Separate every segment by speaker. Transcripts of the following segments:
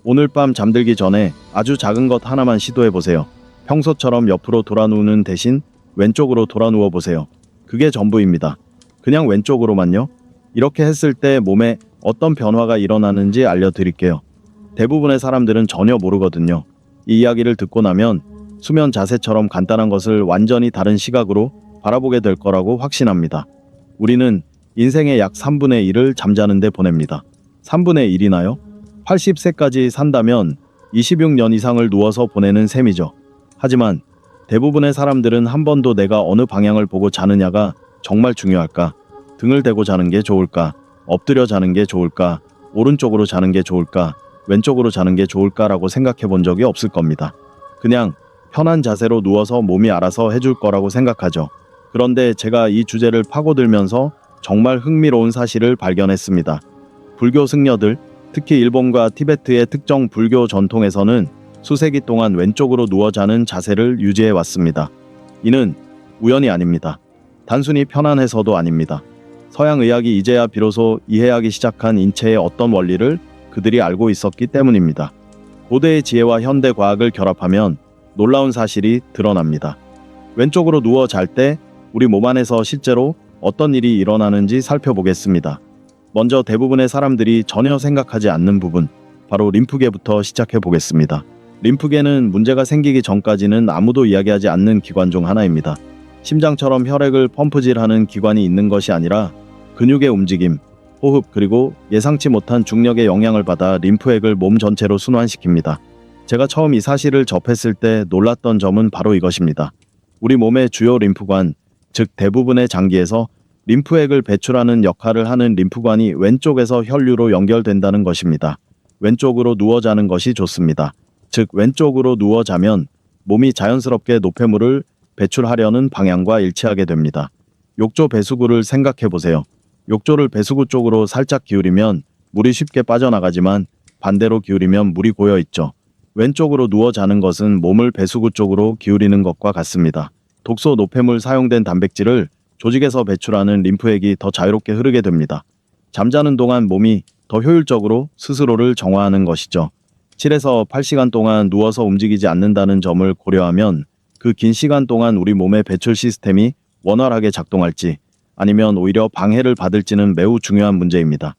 Speaker 1: 오늘 밤 잠들기 전에 아주 작은 것 하나만 시도해 보세요. 평소처럼 옆으로 돌아 누우는 대신 왼쪽으로 돌아 누워 보세요. 그게 전부입니다. 그냥 왼쪽으로만요. 이렇게 했을 때 몸에 어떤 변화가 일어나는지 알려드릴게요. 대부분의 사람들은 전혀 모르거든요. 이 이야기를 듣고 나면 수면 자세처럼 간단한 것을 완전히 다른 시각으로 바라보게 될 거라고 확신합니다. 우리는 인생의 약 3분의 1을 잠자는 데 보냅니다. 3분의 1이나요? 80세까지 산다면 26년 이상을 누워서 보내는 셈이죠. 하지만 대부분의 사람들은 한 번도 내가 어느 방향을 보고 자느냐가 정말 중요할까? 등을 대고 자는 게 좋을까? 엎드려 자는 게 좋을까? 오른쪽으로 자는 게 좋을까? 왼쪽으로 자는 게 좋을까라고 생각해 본 적이 없을 겁니다. 그냥 편한 자세로 누워서 몸이 알아서 해줄 거라고 생각하죠. 그런데 제가 이 주제를 파고들면서 정말 흥미로운 사실을 발견했습니다. 불교 승려들, 특히 일본과 티베트의 특정 불교 전통에서는 수세기 동안 왼쪽으로 누워 자는 자세를 유지해 왔습니다. 이는 우연이 아닙니다. 단순히 편안해서도 아닙니다. 서양 의학이 이제야 비로소 이해하기 시작한 인체의 어떤 원리를 그들이 알고 있었기 때문입니다. 고대의 지혜와 현대 과학을 결합하면 놀라운 사실이 드러납니다. 왼쪽으로 누워 잘 때 우리 몸 안에서 실제로 어떤 일이 일어나는지 살펴보겠습니다. 먼저 대부분의 사람들이 전혀 생각하지 않는 부분, 바로 림프계부터 시작해 보겠습니다. 림프계는 문제가 생기기 전까지는 아무도 이야기하지 않는 기관 중 하나입니다. 심장처럼 혈액을 펌프질하는 기관이 있는 것이 아니라 근육의 움직임, 호흡 그리고 예상치 못한 중력의 영향을 받아 림프액을 몸 전체로 순환시킵니다. 제가 처음 이 사실을 접했을 때 놀랐던 점은 바로 이것입니다. 우리 몸의 주요 림프관, 즉 대부분의 장기에서 림프액을 배출하는 역할을 하는 림프관이 왼쪽에서 혈류로 연결된다는 것입니다. 왼쪽으로 누워 자는 것이 좋습니다. 즉 왼쪽으로 누워 자면 몸이 자연스럽게 노폐물을 배출하려는 방향과 일치하게 됩니다. 욕조 배수구를 생각해 보세요. 욕조를 배수구 쪽으로 살짝 기울이면 물이 쉽게 빠져나가지만 반대로 기울이면 물이 고여 있죠. 왼쪽으로 누워 자는 것은 몸을 배수구 쪽으로 기울이는 것과 같습니다. 독소 노폐물 사용된 단백질을 조직에서 배출하는 림프액이 더 자유롭게 흐르게 됩니다. 잠자는 동안 몸이 더 효율적으로 스스로를 정화하는 것이죠. 7에서 8시간 동안 누워서 움직이지 않는다는 점을 고려하면 그 긴 시간 동안 우리 몸의 배출 시스템이 원활하게 작동할지 아니면 오히려 방해를 받을지는 매우 중요한 문제입니다.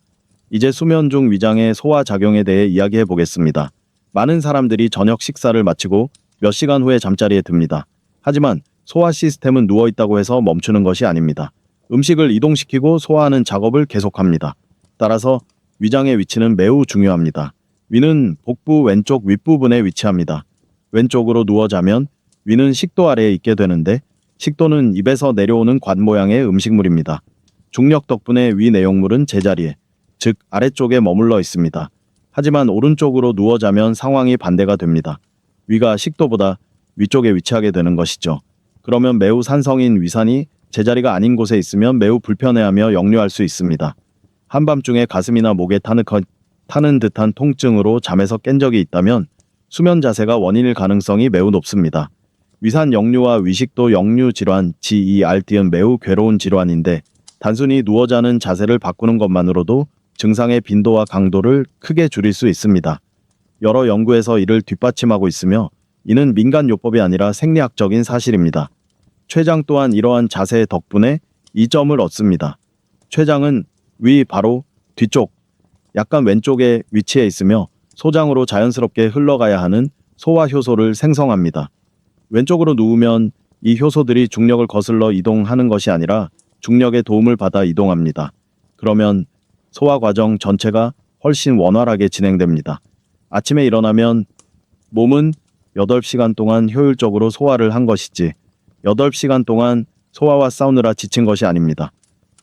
Speaker 1: 이제 수면 중 위장의 소화 작용에 대해 이야기해 보겠습니다. 많은 사람들이 저녁 식사를 마치고 몇 시간 후에 잠자리에 듭니다. 하지만 소화 시스템은 누워있다고 해서 멈추는 것이 아닙니다. 음식을 이동시키고 소화하는 작업을 계속합니다. 따라서 위장의 위치는 매우 중요합니다. 위는 복부 왼쪽 윗부분에 위치합니다. 왼쪽으로 누워 자면 위는 식도 아래에 있게 되는데 식도는 입에서 내려오는 관 모양의 음식물입니다. 중력 덕분에 위 내용물은 제자리에, 즉 아래쪽에 머물러 있습니다. 하지만 오른쪽으로 누워 자면 상황이 반대가 됩니다. 위가 식도보다 위쪽에 위치하게 되는 것이죠. 그러면 매우 산성인 위산이 제자리가 아닌 곳에 있으면 매우 불편해하며 역류할 수 있습니다. 한밤중에 가슴이나 목에 타는 듯한 통증으로 잠에서 깬 적이 있다면 수면 자세가 원인일 가능성이 매우 높습니다. 위산 역류와 위식도 역류 질환, GERD는 매우 괴로운 질환인데 단순히 누워 자는 자세를 바꾸는 것만으로도 증상의 빈도와 강도를 크게 줄일 수 있습니다. 여러 연구에서 이를 뒷받침하고 있으며 이는 민간요법이 아니라 생리학적인 사실입니다. 췌장 또한 이러한 자세 덕분에 이점을 얻습니다. 췌장은 위 바로 뒤쪽, 약간 왼쪽에 위치해 있으며 소장으로 자연스럽게 흘러가야 하는 소화효소를 생성합니다. 왼쪽으로 누우면 이 효소들이 중력을 거슬러 이동하는 것이 아니라 중력의 도움을 받아 이동합니다. 그러면 소화 과정 전체가 훨씬 원활하게 진행됩니다. 아침에 일어나면 몸은 8시간 동안 효율적으로 소화를 한 것이지 8시간 동안 소화와 싸우느라 지친 것이 아닙니다.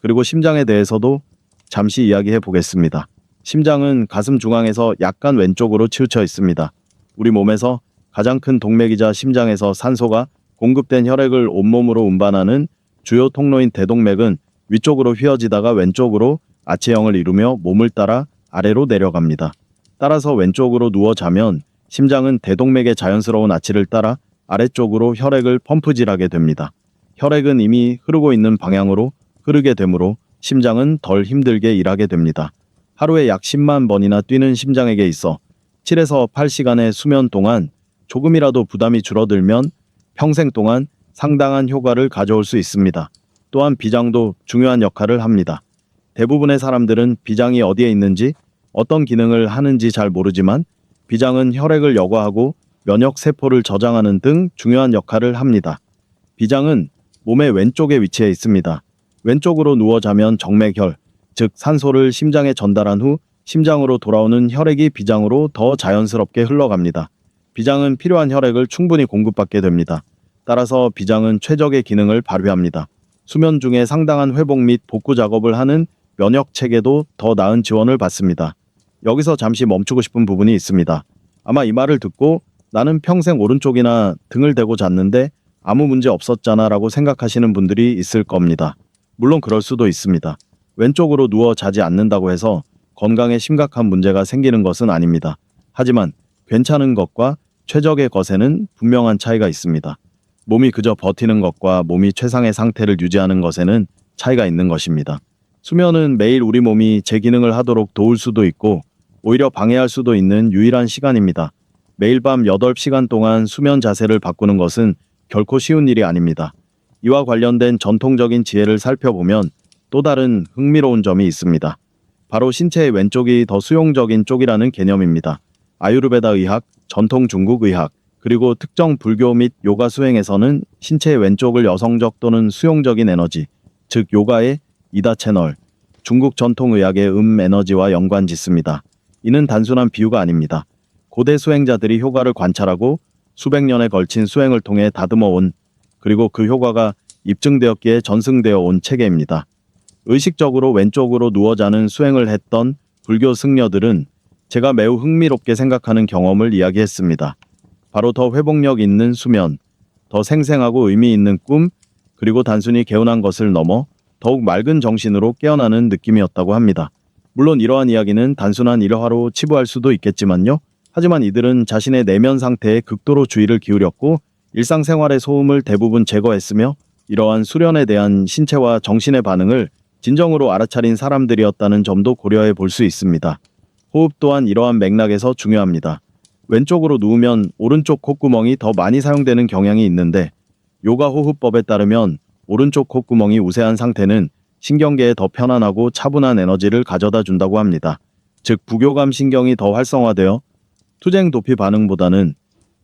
Speaker 1: 그리고 심장에 대해서도 잠시 이야기해 보겠습니다. 심장은 가슴 중앙에서 약간 왼쪽으로 치우쳐 있습니다. 우리 몸에서 가장 큰 동맥이자 심장에서 산소가 공급된 혈액을 온몸으로 운반하는 주요 통로인 대동맥은 위쪽으로 휘어지다가 왼쪽으로 아치형을 이루며 몸을 따라 아래로 내려갑니다. 따라서 왼쪽으로 누워 자면 심장은 대동맥의 자연스러운 아치를 따라 아래쪽으로 혈액을 펌프질하게 됩니다. 혈액은 이미 흐르고 있는 방향으로 흐르게 되므로 심장은 덜 힘들게 일하게 됩니다. 하루에 약 10만 번이나 뛰는 심장에게 있어 7에서 8시간의 수면 동안 조금이라도 부담이 줄어들면 평생 동안 상당한 효과를 가져올 수 있습니다. 또한 비장도 중요한 역할을 합니다. 대부분의 사람들은 비장이 어디에 있는지, 어떤 기능을 하는지 잘 모르지만 비장은 혈액을 여과하고 면역 세포를 저장하는 등 중요한 역할을 합니다. 비장은 몸의 왼쪽에 위치해 있습니다. 왼쪽으로 누워 자면 정맥혈, 즉 산소를 심장에 전달한 후 심장으로 돌아오는 혈액이 비장으로 더 자연스럽게 흘러갑니다. 비장은 필요한 혈액을 충분히 공급받게 됩니다. 따라서 비장은 최적의 기능을 발휘합니다. 수면 중에 상당한 회복 및 복구 작업을 하는 면역 체계도 더 나은 지원을 받습니다. 여기서 잠시 멈추고 싶은 부분이 있습니다. 아마 이 말을 듣고 나는 평생 오른쪽이나 등을 대고 잤는데 아무 문제 없었잖아 라고 생각하시는 분들이 있을 겁니다. 물론 그럴 수도 있습니다. 왼쪽으로 누워 자지 않는다고 해서 건강에 심각한 문제가 생기는 것은 아닙니다. 하지만 괜찮은 것과 최적의 것에는 분명한 차이가 있습니다. 몸이 그저 버티는 것과 몸이 최상의 상태를 유지하는 것에는 차이가 있는 것입니다. 수면은 매일 우리 몸이 제 기능을 하도록 도울 수도 있고 오히려 방해할 수도 있는 유일한 시간입니다. 매일 밤 8시간 동안 수면 자세를 바꾸는 것은 결코 쉬운 일이 아닙니다. 이와 관련된 전통적인 지혜를 살펴보면 또 다른 흥미로운 점이 있습니다. 바로 신체의 왼쪽이 더 수용적인 쪽이라는 개념입니다. 아유르베다 의학, 전통 중국 의학, 그리고 특정 불교 및 요가 수행에서는 신체의 왼쪽을 여성적 또는 수용적인 에너지, 즉 요가의 이다 채널, 중국 전통의학의 에너지와 연관짓습니다. 이는 단순한 비유가 아닙니다. 고대 수행자들이 효과를 관찰하고 수백 년에 걸친 수행을 통해 다듬어 온, 그리고 그 효과가 입증되었기에 전승되어 온 체계입니다. 의식적으로 왼쪽으로 누워 자는 수행을 했던 불교 승려들은 제가 매우 흥미롭게 생각하는 경험을 이야기했습니다. 바로 더 회복력 있는 수면, 더 생생하고 의미 있는 꿈, 그리고 단순히 개운한 것을 넘어 더욱 맑은 정신으로 깨어나는 느낌이었다고 합니다. 물론 이러한 이야기는 단순한 일화로 치부할 수도 있겠지만요. 하지만 이들은 자신의 내면 상태에 극도로 주의를 기울였고 일상생활의 소음을 대부분 제거했으며 이러한 수련에 대한 신체와 정신의 반응을 진정으로 알아차린 사람들이었다는 점도 고려해 볼 수 있습니다. 호흡 또한 이러한 맥락에서 중요합니다. 왼쪽으로 누우면 오른쪽 콧구멍이 더 많이 사용되는 경향이 있는데 요가 호흡법에 따르면 오른쪽 콧구멍이 우세한 상태는 신경계에 더 편안하고 차분한 에너지를 가져다 준다고 합니다. 즉 부교감 신경이 더 활성화되어 투쟁 도피 반응보다는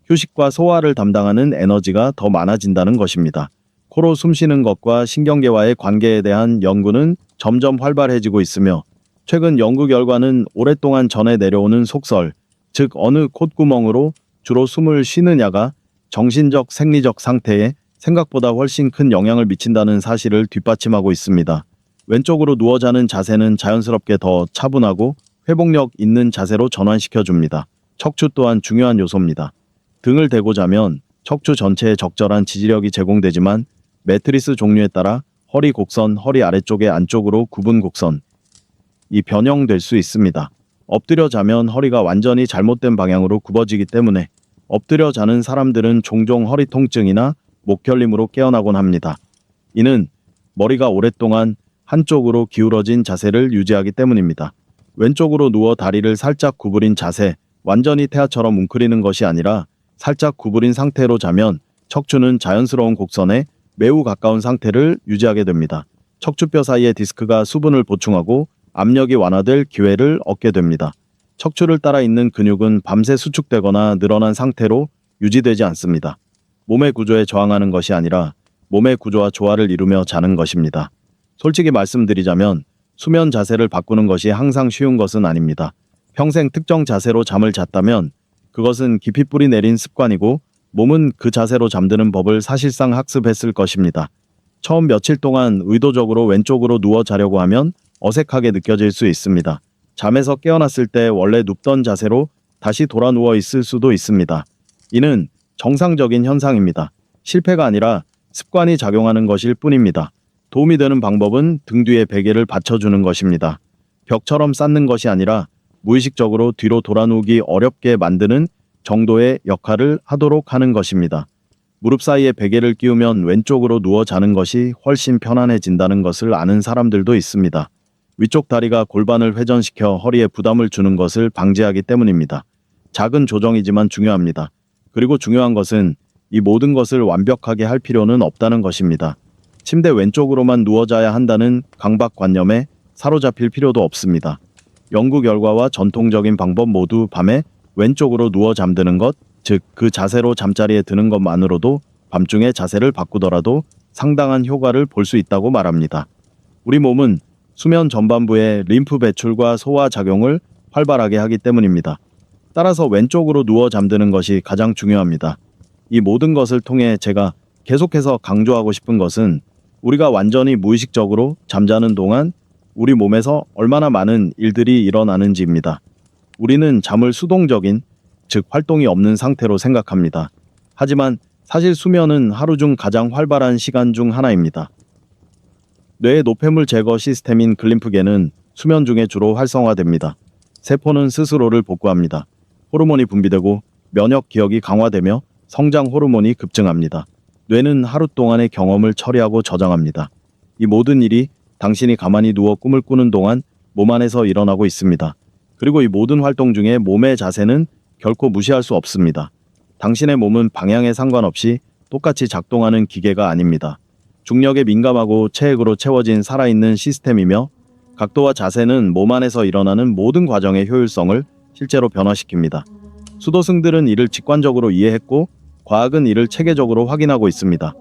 Speaker 1: 휴식과 소화를 담당하는 에너지가 더 많아진다는 것입니다. 코로 숨쉬는 것과 신경계와의 관계에 대한 연구는 점점 활발해지고 있으며 최근 연구 결과는 오랫동안 전해 내려오는 속설, 즉 어느 콧구멍으로 주로 숨을 쉬느냐가 정신적 생리적 상태에 생각보다 훨씬 큰 영향을 미친다는 사실을 뒷받침하고 있습니다. 왼쪽으로 누워 자는 자세는 자연스럽게 더 차분하고 회복력 있는 자세로 전환시켜줍니다. 척추 또한 중요한 요소입니다. 등을 대고 자면 척추 전체에 적절한 지지력이 제공되지만 매트리스 종류에 따라 허리 곡선, 허리 아래쪽의 안쪽으로 굽은 곡선, 이 변형될 수 있습니다. 엎드려 자면 허리가 완전히 잘못된 방향으로 굽어지기 때문에 엎드려 자는 사람들은 종종 허리 통증이나 목결림으로 깨어나곤 합니다. 이는 머리가 오랫동안 한쪽으로 기울어진 자세를 유지하기 때문입니다. 왼쪽으로 누워 다리를 살짝 구부린 자세, 완전히 태아처럼 웅크리는 것이 아니라 살짝 구부린 상태로 자면 척추는 자연스러운 곡선에 매우 가까운 상태를 유지하게 됩니다. 척추뼈 사이의 디스크가 수분을 보충하고 압력이 완화될 기회를 얻게 됩니다. 척추를 따라 있는 근육은 밤새 수축되거나 늘어난 상태로 유지되지 않습니다. 몸의 구조에 저항하는 것이 아니라 몸의 구조와 조화를 이루며 자는 것입니다. 솔직히 말씀드리자면 수면 자세를 바꾸는 것이 항상 쉬운 것은 아닙니다. 평생 특정 자세로 잠을 잤다면 그것은 깊이 뿌리 내린 습관이고 몸은 그 자세로 잠드는 법을 사실상 학습했을 것입니다. 처음 며칠 동안 의도적으로 왼쪽으로 누워 자려고 하면 어색하게 느껴질 수 있습니다. 잠에서 깨어났을 때 원래 눕던 자세로 다시 돌아 누워 있을 수도 있습니다. 이는 정상적인 현상입니다. 실패가 아니라 습관이 작용하는 것일 뿐입니다. 도움이 되는 방법은 등 뒤에 베개를 받쳐주는 것입니다. 벽처럼 쌓는 것이 아니라 무의식적으로 뒤로 돌아 누우기 어렵게 만드는 정도의 역할을 하도록 하는 것입니다. 무릎 사이에 베개를 끼우면 왼쪽으로 누워 자는 것이 훨씬 편안해진다는 것을 아는 사람들도 있습니다. 위쪽 다리가 골반을 회전시켜 허리에 부담을 주는 것을 방지하기 때문입니다. 작은 조정이지만 중요합니다. 그리고 중요한 것은 이 모든 것을 완벽하게 할 필요는 없다는 것입니다. 침대 왼쪽으로만 누워 자야 한다는 강박관념에 사로잡힐 필요도 없습니다. 연구 결과와 전통적인 방법 모두 밤에 왼쪽으로 누워 잠드는 것, 즉 그 자세로 잠자리에 드는 것만으로도 밤중에 자세를 바꾸더라도 상당한 효과를 볼 수 있다고 말합니다. 우리 몸은 수면 전반부에 림프 배출과 소화 작용을 활발하게 하기 때문입니다. 따라서 왼쪽으로 누워 잠드는 것이 가장 중요합니다. 이 모든 것을 통해 제가 계속해서 강조하고 싶은 것은 우리가 완전히 무의식적으로 잠자는 동안 우리 몸에서 얼마나 많은 일들이 일어나는지입니다. 우리는 잠을 수동적인, 즉 활동이 없는 상태로 생각합니다. 하지만 사실 수면은 하루 중 가장 활발한 시간 중 하나입니다. 뇌의 노폐물 제거 시스템인 글림프계는 수면 중에 주로 활성화됩니다. 세포는 스스로를 복구합니다. 호르몬이 분비되고 면역 기억이 강화되며 성장 호르몬이 급증합니다. 뇌는 하루 동안의 경험을 처리하고 저장합니다. 이 모든 일이 당신이 가만히 누워 꿈을 꾸는 동안 몸 안에서 일어나고 있습니다. 그리고 이 모든 활동 중에 몸의 자세는 결코 무시할 수 없습니다. 당신의 몸은 방향에 상관없이 똑같이 작동하는 기계가 아닙니다. 중력에 민감하고 체액으로 채워진 살아있는 시스템이며 각도와 자세는 몸 안에서 일어나는 모든 과정의 효율성을 실제로 변화시킵니다. 수도승들은 이를 직관적으로 이해했고 과학은 이를 체계적으로 확인하고 있습니다.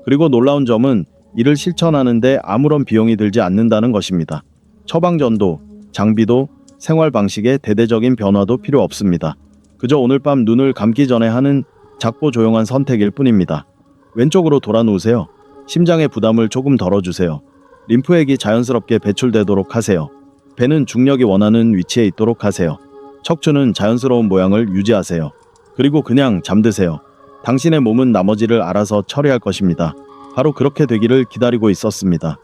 Speaker 1: 그리고 놀라운 점은 이를 실천하는데 아무런 비용이 들지 않는다는 것입니다. 처방전도, 장비도, 생활 방식의 대대적인 변화도 필요 없습니다. 그저 오늘 밤 눈을 감기 전에 하는 작고 조용한 선택일 뿐입니다. 왼쪽으로 돌아 누우세요. 심장의 부담을 조금 덜어주세요. 림프액이 자연스럽게 배출되도록 하세요. 배는 중력이 원하는 위치에 있도록 하세요. 척추는 자연스러운 모양을 유지하세요. 그리고 그냥 잠드세요. 당신의 몸은 나머지를 알아서 처리할 것입니다. 바로 그렇게 되기를 기다리고 있었습니다.